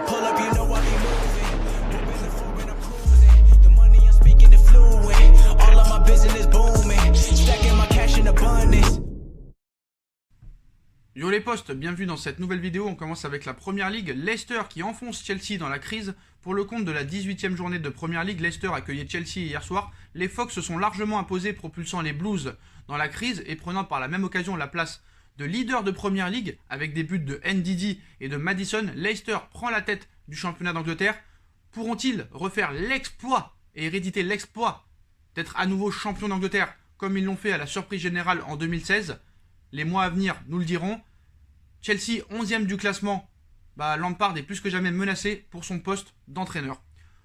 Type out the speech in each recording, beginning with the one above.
I pull up, you know I be moving. Moving the floor and I'm cruising. The money I'm speaking is fluent. All of my business booming. Stacking my cash in abundance. Yo les potes, bienvenue dans cette nouvelle vidéo. On commence avec la Première Ligue. Leicester qui enfonce Chelsea dans la crise. Pour le compte de la 18e journée de Première Ligue, Leicester accueillait Chelsea hier soir. Les Fox se sont largement imposés, propulsant les Blues dans la crise et prenant par la même occasion la place de leader de Première Ligue avec des buts de Ndidi et de Maddison. Leicester prend la tête du championnat d'Angleterre. Pourront-ils refaire l'exploit et héréditer l'exploit d'être à nouveau champion d'Angleterre comme ils l'ont fait à la surprise générale en 2016? Les mois à venir nous le diront. Chelsea, 11e du classement. Lampard est plus que jamais menacé pour son poste d'entraîneur.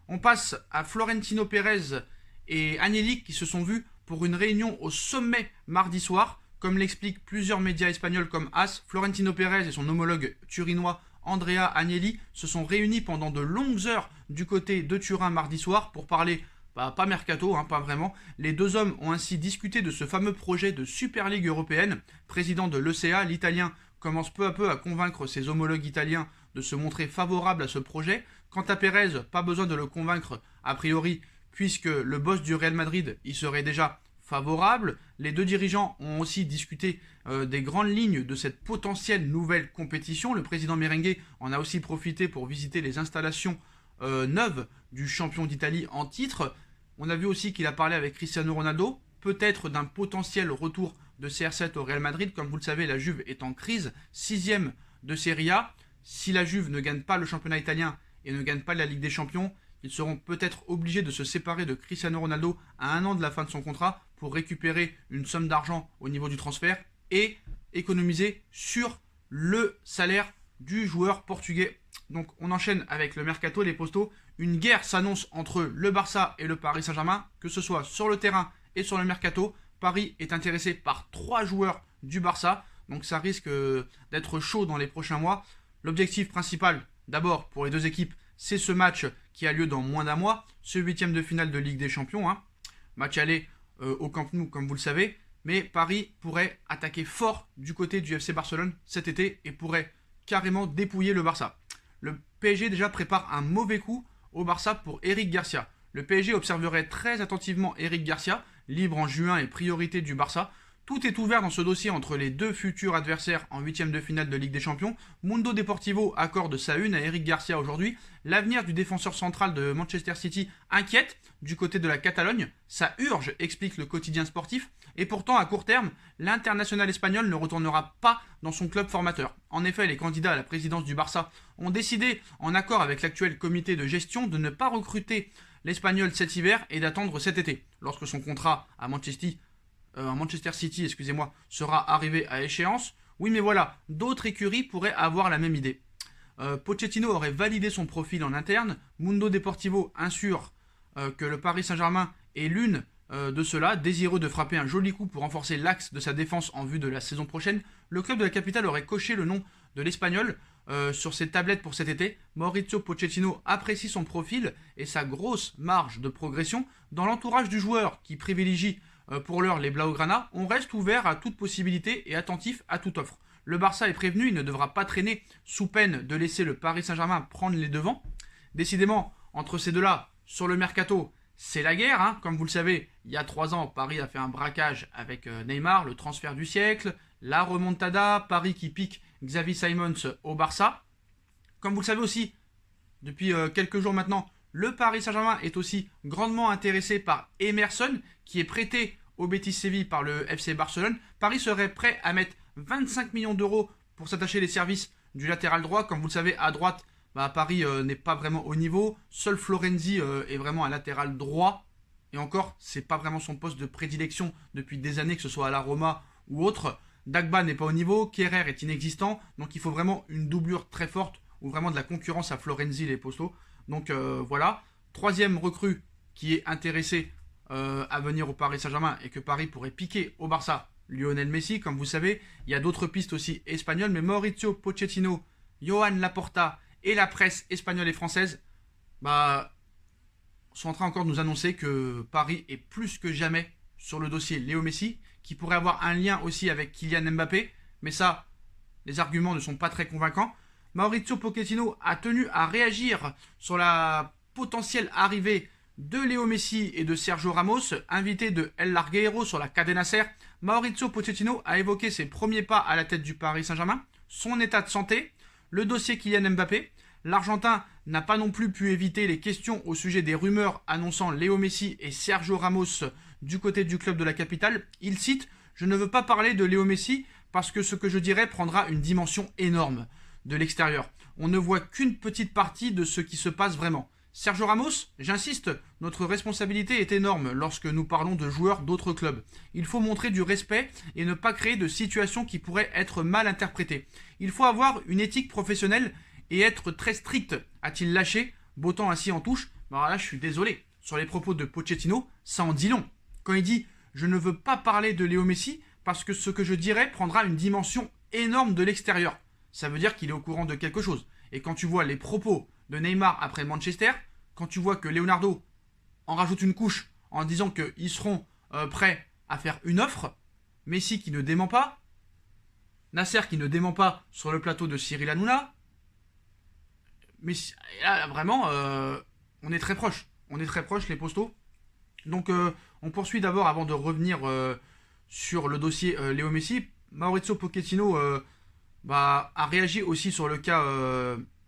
On passe à Florentino Pérez et Agnelli qui se sont vus pour une réunion au sommet mardi soir. Comme l'expliquent plusieurs médias espagnols comme AS, Florentino Pérez et son homologue turinois Andrea Agnelli se sont réunis pendant de longues heures du côté de Turin mardi soir pour parler, pas mercato, pas vraiment. Les deux hommes ont ainsi discuté de ce fameux projet de Super Ligue européenne. Président de l'ECA, l'Italien commence peu à peu à convaincre ses homologues italiens de se montrer favorables à ce projet. Quant à Pérez, pas besoin de le convaincre a priori, puisque le boss du Real Madrid y serait déjà favorable. Les deux dirigeants ont aussi discuté des grandes lignes de cette potentielle nouvelle compétition. Le président merengue en a aussi profité pour visiter les installations neuves du champion d'Italie en titre. On a vu aussi qu'il a parlé avec Cristiano Ronaldo, peut-être d'un potentiel retour de CR7 au Real Madrid. Comme vous le savez, la Juve est en crise, 6e de Serie A. Si la Juve ne gagne pas le championnat italien et ne gagne pas la Ligue des Champions, ils seront peut-être obligés de se séparer de Cristiano Ronaldo à 1 an de la fin de son contrat pour récupérer une somme d'argent au niveau du transfert et économiser sur le salaire du joueur portugais. Donc on enchaîne avec le mercato, les postos. Une guerre s'annonce entre le Barça et le Paris Saint-Germain, que ce soit sur le terrain et sur le mercato. Paris est intéressé par 3 joueurs du Barça, donc ça risque d'être chaud dans les prochains mois. L'objectif principal, d'abord pour les deux équipes, c'est ce match qui a lieu dans moins d'un mois, ce 8e de finale de Ligue des Champions. Match aller au Camp Nou, comme vous le savez. Mais Paris pourrait attaquer fort du côté du FC Barcelone cet été et pourrait carrément dépouiller le Barça. Le PSG déjà prépare un mauvais coup au Barça pour Eric Garcia. Le PSG observerait très attentivement Eric Garcia, libre en juin et priorité du Barça. Tout est ouvert dans ce dossier entre les deux futurs adversaires en 8e de finale de Ligue des Champions. Mundo Deportivo accorde sa une à Eric Garcia aujourd'hui. L'avenir du défenseur central de Manchester City inquiète du côté de la Catalogne. Ça urge, explique le quotidien sportif. Et pourtant, à court terme, l'international espagnol ne retournera pas dans son club formateur. En effet, les candidats à la présidence du Barça ont décidé, en accord avec l'actuel comité de gestion, de ne pas recruter l'Espagnol cet hiver et d'attendre cet été, lorsque son contrat à Manchester City, sera arrivé à échéance. Oui, mais voilà, d'autres écuries pourraient avoir la même idée. Pochettino aurait validé son profil en interne. Mundo Deportivo assure que le Paris Saint-Germain est l'une de ceux-là, désireux de frapper un joli coup pour renforcer l'axe de sa défense en vue de la saison prochaine. Le club de la capitale aurait coché le nom de l'Espagnol sur ses tablettes pour cet été. Mauricio Pochettino apprécie son profil et sa grosse marge de progression. Dans l'entourage du joueur qui privilégie pour l'heure les Blaugrana, on reste ouvert à toute possibilité et attentif à toute offre. Le Barça est prévenu, il ne devra pas traîner sous peine de laisser le Paris Saint-Germain prendre les devants. Décidément, entre ces deux-là, sur le mercato, c'est la guerre. Comme vous le savez, il y a 3 ans, Paris a fait un braquage avec Neymar, le transfert du siècle, la remontada, Paris qui pique Xavi Simons au Barça. Comme vous le savez aussi, depuis quelques jours maintenant, le Paris Saint-Germain est aussi grandement intéressé par Emerson, qui est prêté au Betis Séville par le FC Barcelone. Paris serait prêt à mettre 25 millions d'euros pour s'attacher les services du latéral droit. Comme vous le savez, à droite, Paris n'est pas vraiment au niveau. Seul Florenzi est vraiment un latéral droit. Et encore, c'est pas vraiment son poste de prédilection depuis des années, que ce soit à la Roma ou autre. Dagba n'est pas au niveau, Kerrer est inexistant. Donc il faut vraiment une doublure très forte ou vraiment de la concurrence à Florenzi, les postos. Donc voilà. 3e recrue qui est intéressé à venir au Paris Saint-Germain et que Paris pourrait piquer au Barça, Lionel Messi. Comme vous savez, il y a d'autres pistes aussi espagnoles, mais Mauricio Pochettino, Joan Laporta et la presse espagnole et française sont en train encore de nous annoncer que Paris est plus que jamais sur le dossier Léo Messi, qui pourrait avoir un lien aussi avec Kylian Mbappé, mais ça, les arguments ne sont pas très convaincants. Mauricio Pochettino a tenu à réagir sur la potentielle arrivée de Léo Messi et de Sergio Ramos, invité de El Larguero sur la Cadena Ser. Mauricio Pochettino a évoqué ses premiers pas à la tête du Paris Saint-Germain, son état de santé, le dossier Kylian Mbappé. L'Argentin n'a pas non plus pu éviter les questions au sujet des rumeurs annonçant Léo Messi et Sergio Ramos du côté du club de la capitale. Il cite « Je ne veux pas parler de Léo Messi parce que ce que je dirais prendra une dimension énorme de l'extérieur. On ne voit qu'une petite partie de ce qui se passe vraiment. Sergio Ramos, j'insiste, notre responsabilité est énorme lorsque nous parlons de joueurs d'autres clubs. Il faut montrer du respect et ne pas créer de situations qui pourraient être mal interprétées. Il faut avoir une éthique professionnelle et être très strict. A-t-il lâché, bottant ainsi en touche? Alors là, je suis désolé. Sur les propos de Pochettino, ça en dit long. Quand il dit « Je ne veux pas parler de Léo Messi parce que ce que je dirais prendra une dimension énorme de l'extérieur », ça veut dire qu'il est au courant de quelque chose. Et quand tu vois les propos de Neymar après Manchester, quand tu vois que Leonardo en rajoute une couche en disant qu'ils seront prêts à faire une offre, Messi qui ne dément pas, Nasser qui ne dément pas sur le plateau de Cyril Hanouna, mais là, vraiment, on est très proche. On est très proche, les postos. Donc, on poursuit d'abord avant de revenir sur le dossier Léo Messi. Mauricio Pochettino a réagi aussi sur le cas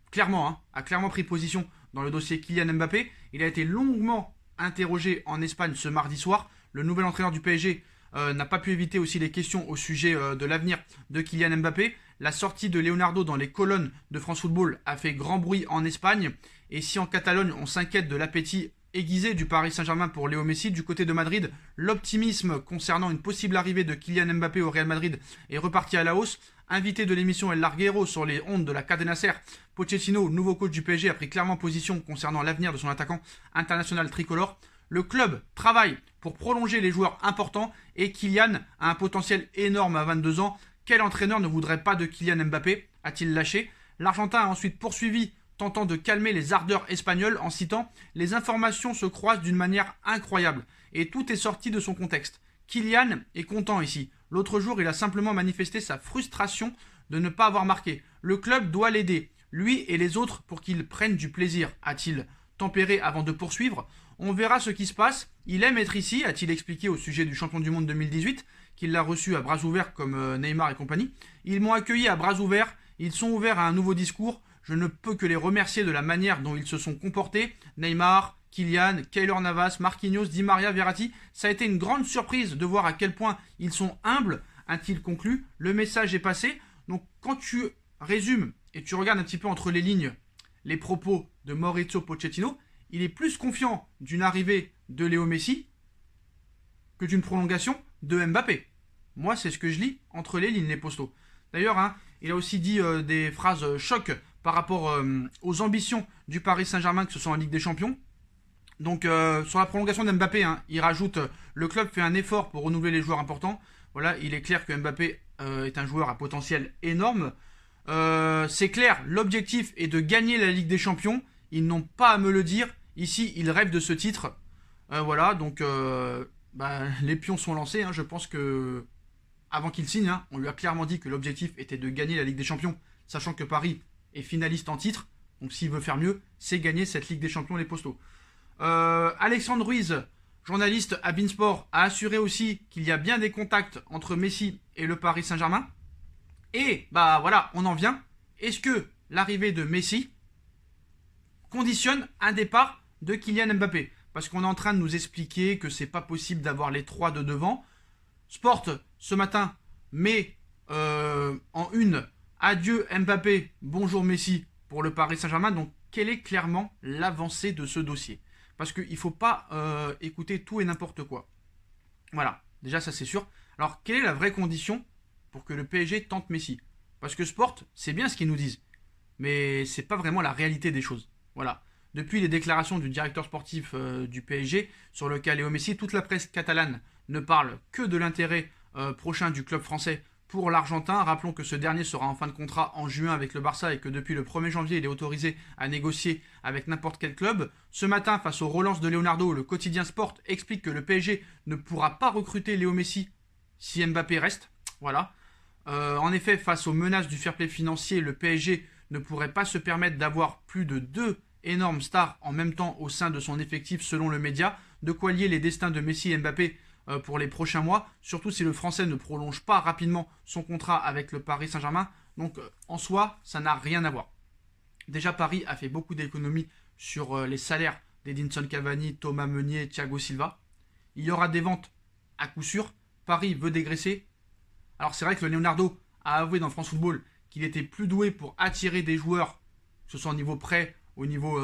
clairement, a clairement pris position dans le dossier Kylian Mbappé. Il a été longuement interrogé en Espagne ce mardi soir. Le nouvel entraîneur du PSG n'a pas pu éviter aussi les questions au sujet de l'avenir de Kylian Mbappé. La sortie de Leonardo dans les colonnes de France Football a fait grand bruit en Espagne. Et si en Catalogne, on s'inquiète de l'appétit aiguisé du Paris Saint-Germain pour Léo Messi, du côté de Madrid, l'optimisme concernant une possible arrivée de Kylian Mbappé au Real Madrid est reparti à la hausse. Invité de l'émission El Larguero sur les ondes de la Cadena Ser, Pochettino, nouveau coach du PSG, a pris clairement position concernant l'avenir de son attaquant international tricolore. Le club travaille pour prolonger les joueurs importants et Kylian a un potentiel énorme à 22 ans. Quel entraîneur ne voudrait pas de Kylian Mbappé? A-t-il lâché? L'Argentin a ensuite poursuivi, tentant de calmer les ardeurs espagnoles en citant « Les informations se croisent d'une manière incroyable et tout est sorti de son contexte. Kylian est content ici. L'autre jour, il a simplement manifesté sa frustration de ne pas avoir marqué. Le club doit l'aider, lui et les autres, pour qu'ils prennent du plaisir, a-t-il tempéré avant de poursuivre. On verra ce qui se passe. Il aime être ici, a-t-il expliqué au sujet du champion du monde 2018, qu'il l'a reçu à bras ouverts comme Neymar et compagnie. Ils m'ont accueilli à bras ouverts, ils sont ouverts à un nouveau discours. Je ne peux que les remercier de la manière dont ils se sont comportés. Neymar, Kylian, Keylor Navas, Marquinhos, Di Maria, Verratti. Ça a été une grande surprise de voir à quel point ils sont humbles, a-t-il conclu. Le message est passé. Donc quand tu résumes et tu regardes un petit peu entre les lignes les propos de Mauricio Pochettino, il est plus confiant d'une arrivée de Léo Messi que d'une prolongation de Mbappé. Moi, c'est ce que je lis entre les lignes, les postos. D'ailleurs, il a aussi dit des phrases choc par rapport aux ambitions du Paris Saint-Germain, que ce soit en Ligue des Champions. Donc, sur la prolongation d'Mbappé, il rajoute le club fait un effort pour renouveler les joueurs importants. Voilà, il est clair que Mbappé est un joueur à potentiel énorme. C'est clair, l'objectif est de gagner la Ligue des Champions. Ils n'ont pas à me le dire. Ici, ils rêvent de ce titre. Voilà, donc les pions sont lancés. Je pense que avant qu'il signe, on lui a clairement dit que l'objectif était de gagner la Ligue des Champions, sachant que Paris est finaliste en titre. Donc s'il veut faire mieux, c'est gagner cette Ligue des Champions, les postos. Alexandre Ruiz, journaliste à Beansport, a assuré aussi qu'il y a bien des contacts entre Messi et le Paris Saint-Germain. Et voilà, on en vient. Est-ce que l'arrivée de Messi conditionne un départ de Kylian Mbappé? Parce qu'on est en train de nous expliquer que c'est pas possible d'avoir les trois de devant. Sport, ce matin, met en une adieu Mbappé, bonjour Messi pour le Paris Saint-Germain. Donc, quelle est clairement l'avancée de ce dossier? Parce qu'il ne faut pas écouter tout et n'importe quoi. Voilà, déjà ça c'est sûr. Alors, quelle est la vraie condition pour que le PSG tente Messi? Parce que Sport, c'est bien ce qu'ils nous disent. Mais c'est pas vraiment la réalité des choses. Voilà. Depuis les déclarations du directeur sportif du PSG sur le cas Léo Messi, toute la presse catalane ne parle que de l'intérêt prochain du club français pour l'Argentin. Rappelons que ce dernier sera en fin de contrat en juin avec le Barça et que depuis le 1er janvier, il est autorisé à négocier avec n'importe quel club. Ce matin, face aux relances de Leonardo, le quotidien Sport explique que le PSG ne pourra pas recruter Léo Messi si Mbappé reste. Voilà. En effet, face aux menaces du fair play financier, le PSG ne pourrait pas se permettre d'avoir plus de 2 énormes stars en même temps au sein de son effectif selon le média, de quoi lier les destins de Messi et Mbappé pour les prochains mois, surtout si le Français ne prolonge pas rapidement son contrat avec le Paris Saint-Germain. Donc en soi, ça n'a rien à voir. Déjà, Paris a fait beaucoup d'économies sur les salaires d'Edinson Cavani, Thomas Meunier, Thiago Silva. Il y aura des ventes à coup sûr. Paris veut dégraisser. Alors c'est vrai que Leonardo a avoué dans France Football qu'il était plus doué pour attirer des joueurs, que ce soit au niveau prêt, au niveau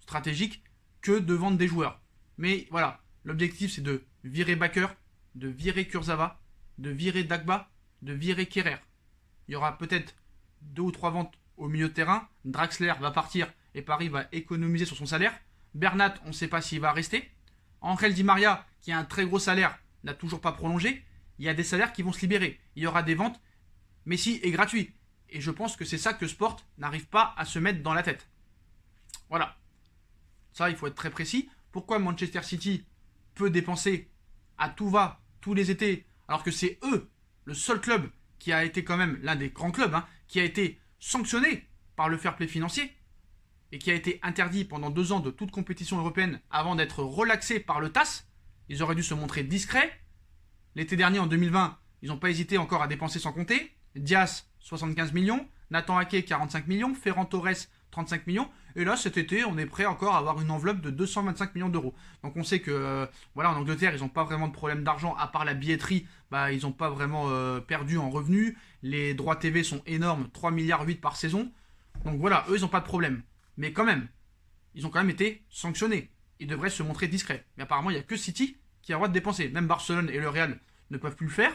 stratégique, que de vendre des joueurs. Mais voilà, l'objectif c'est de virer Bakker, de virer Kurzawa, de virer Dagba, de virer Kerrer. Il y aura peut-être 2 ou 3 ventes au milieu de terrain. Draxler va partir et Paris va économiser sur son salaire. Bernat, on ne sait pas s'il va rester. Angel Di Maria, qui a un très gros salaire, n'a toujours pas prolongé. Il y a des salaires qui vont se libérer. Il y aura des ventes. Messi est gratuit. Et je pense que c'est ça que Sport n'arrive pas à se mettre dans la tête. Voilà. Ça, il faut être très précis. Pourquoi Manchester City peut dépenser à tout va, tous les étés, alors que c'est eux, le seul club qui a été quand même l'un des grands clubs, qui a été sanctionné par le fair play financier et qui a été interdit pendant 2 ans de toute compétition européenne avant d'être relaxé par le TAS. Ils auraient dû se montrer discrets. L'été dernier, en 2020, ils n'ont pas hésité encore à dépenser sans compter. Diaz, 75 millions. Nathan Ake, 45 millions. Ferran Torres, 35 millions. Et là, cet été, on est prêt encore à avoir une enveloppe de 225 millions d'euros. Donc on sait que voilà, en Angleterre, ils n'ont pas vraiment de problème d'argent, à part la billetterie. Ils n'ont pas vraiment perdu en revenus. Les droits TV sont énormes, 3,8 milliards par saison. Donc voilà, eux, ils n'ont pas de problème. Mais quand même, ils ont quand même été sanctionnés. Ils devraient se montrer discrets. Mais apparemment, il n'y a que City qui a le droit de dépenser. Même Barcelone et le Real ne peuvent plus le faire.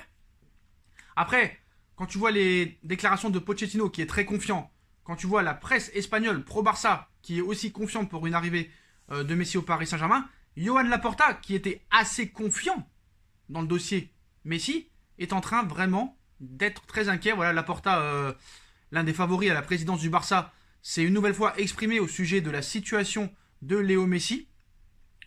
Après, quand tu vois les déclarations de Pochettino, qui est très confiant, quand tu vois la presse espagnole pro-Barça, qui est aussi confiante pour une arrivée de Messi au Paris Saint-Germain, Johan Laporta, qui était assez confiant dans le dossier Messi, est en train vraiment d'être très inquiet. Voilà, Laporta, l'un des favoris à la présidence du Barça, s'est une nouvelle fois exprimé au sujet de la situation de Léo Messi.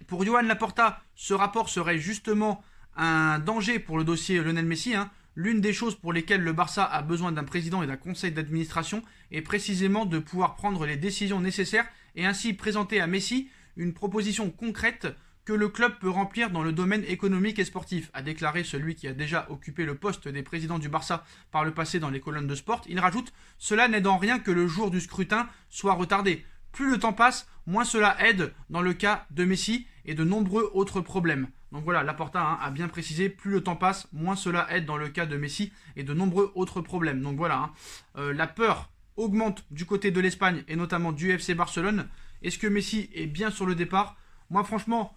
Pour Johan Laporta, ce rapport serait justement un danger pour le dossier Lionel Messi. L'une des choses pour lesquelles le Barça a besoin d'un président et d'un conseil d'administration est précisément de pouvoir prendre les décisions nécessaires et ainsi présenter à Messi une proposition concrète que le club peut remplir dans le domaine économique et sportif, a déclaré celui qui a déjà occupé le poste des présidents du Barça par le passé dans les colonnes de Sport. Il rajoute « Cela n'aide en rien que le jour du scrutin soit retardé. Plus le temps passe, moins cela aide dans le cas de Messi et de nombreux autres problèmes. » Donc voilà, Laporta a bien précisé, plus le temps passe, moins cela aide dans le cas de Messi et de nombreux autres problèmes. Donc voilà, la peur augmente du côté de l'Espagne et notamment du FC Barcelone. Est-ce que Messi est bien sur le départ? Moi franchement,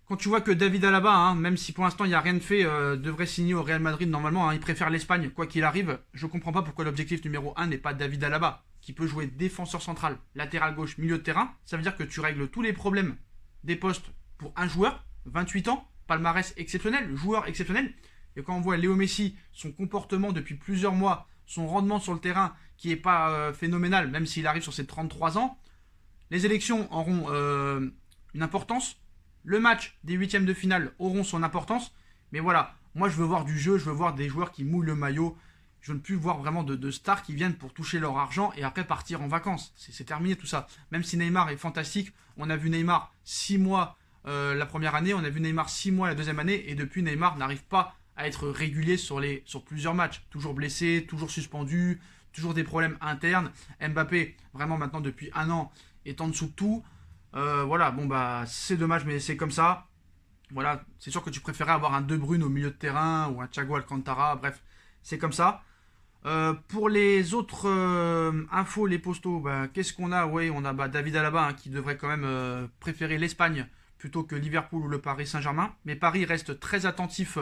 quand tu vois que David Alaba, même si pour l'instant il n'y a rien de fait, devrait signer au Real Madrid normalement, il préfère l'Espagne quoi qu'il arrive, je ne comprends pas pourquoi l'objectif numéro 1 n'est pas David Alaba, qui peut jouer défenseur central, latéral gauche, milieu de terrain. Ça veut dire que tu règles tous les problèmes des postes pour un joueur, 28 ans, palmarès exceptionnel, joueur exceptionnel. Et quand on voit Léo Messi, son comportement depuis plusieurs mois, son rendement sur le terrain qui n'est pas phénoménal, même s'il arrive sur ses 33 ans, les élections auront une importance. Le match des huitièmes de finale auront son importance. Mais voilà, moi je veux voir du jeu, je veux voir des joueurs qui mouillent le maillot. Je ne veux plus voir vraiment de stars qui viennent pour toucher leur argent et après partir en vacances. C'est terminé tout ça. Même si Neymar est fantastique, on a vu Neymar 6 mois la première année, on a vu Neymar 6 mois la deuxième année, et depuis Neymar n'arrive pas à être régulier sur plusieurs matchs. Toujours blessé, toujours suspendu, toujours des problèmes internes. Mbappé, vraiment maintenant depuis 1 an, est en dessous de tout. Voilà, bon c'est dommage, mais c'est comme ça. Voilà, c'est sûr que tu préférais avoir un De Bruyne au milieu de terrain ou un Thiago Alcantara, bref, c'est comme ça. Pour les autres infos, les postaux, qu'est-ce qu'on a? Oui, on a David Alaba qui devrait quand même préférer l'Espagne plutôt que Liverpool ou le Paris Saint-Germain. Mais Paris reste très attentif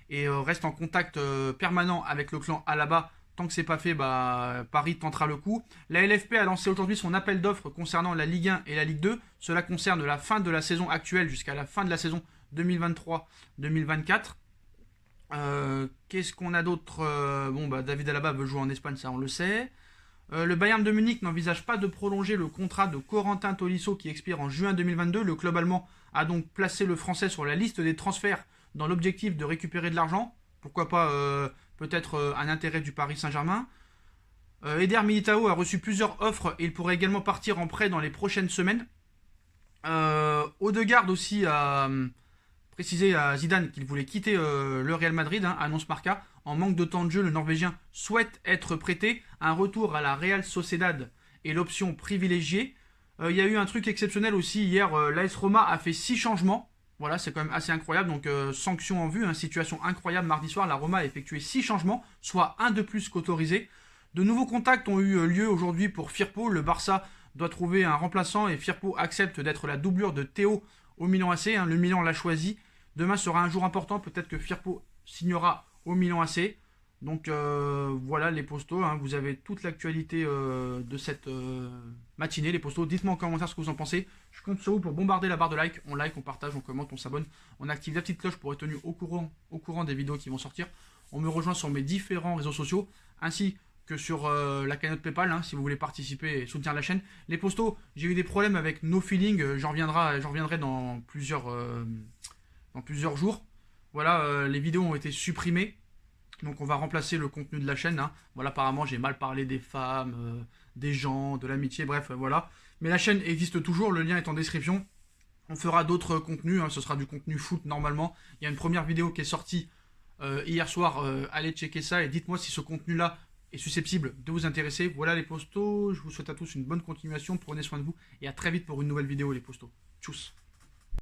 et reste en contact permanent avec le clan Alaba. Tant que c'est pas fait, Paris tentera le coup. La LFP a lancé aujourd'hui son appel d'offres concernant la Ligue 1 et la Ligue 2. Cela concerne la fin de la saison actuelle jusqu'à la fin de la saison 2023-2024. Qu'est-ce qu'on a d'autre? David Alaba veut jouer en Espagne, ça on le sait. Le Bayern de Munich n'envisage pas de prolonger le contrat de Corentin Tolisso qui expire en juin 2022. Le club allemand a donc placé le Français sur la liste des transferts dans l'objectif de récupérer de l'argent. Pourquoi pas peut-être un intérêt du Paris Saint-Germain. Eder Militao a reçu plusieurs offres et il pourrait également partir en prêt dans les prochaines semaines. Odegaard aussi a précisé à Zidane qu'il voulait quitter le Real Madrid, hein, annonce Marca. En manque de temps de jeu, le Norvégien souhaite être prêté. Un retour à la Real Sociedad est l'option privilégiée. Il y a eu un truc exceptionnel aussi hier. L'AS Roma a fait 6 changements. Voilà, c'est quand même assez incroyable. Donc, sanction en vue, hein, situation incroyable. Mardi soir, la Roma a effectué 6 changements, soit un de plus qu'autorisé. De nouveaux contacts ont eu lieu aujourd'hui pour Firpo. Le Barça doit trouver un remplaçant et Firpo accepte d'être la doublure de Théo au Milan AC. Hein, le Milan l'a choisi. Demain sera un jour important. Peut-être que Firpo signera au Milan AC. Donc voilà les postos, hein. Vous avez toute l'actualité de cette matinée, les postos. Dites-moi en commentaire ce que vous en pensez. Je compte sur vous pour bombarder la barre de like. On like, on partage, on commente, on s'abonne. On active la petite cloche pour être tenu au courant des vidéos qui vont sortir. On me rejoint sur mes différents réseaux sociaux, ainsi que sur la cagnotte PayPal, hein, si vous voulez participer et soutenir la chaîne. Les postos, j'ai eu des problèmes avec No Feeling. J'en reviendrai dans plusieurs jours. Voilà, les vidéos ont été supprimées. Donc on va remplacer le contenu de la chaîne. Hein. Voilà, apparemment j'ai mal parlé des femmes, des gens, de l'amitié, bref, voilà. Mais la chaîne existe toujours, le lien est en description. On fera d'autres contenus, hein. Ce sera du contenu foot normalement. Il y a une première vidéo qui est sortie hier soir, allez checker ça et dites-moi si ce contenu-là est susceptible de vous intéresser. Voilà les postos, je vous souhaite à tous une bonne continuation, prenez soin de vous et à très vite pour une nouvelle vidéo les postos. Tchuss.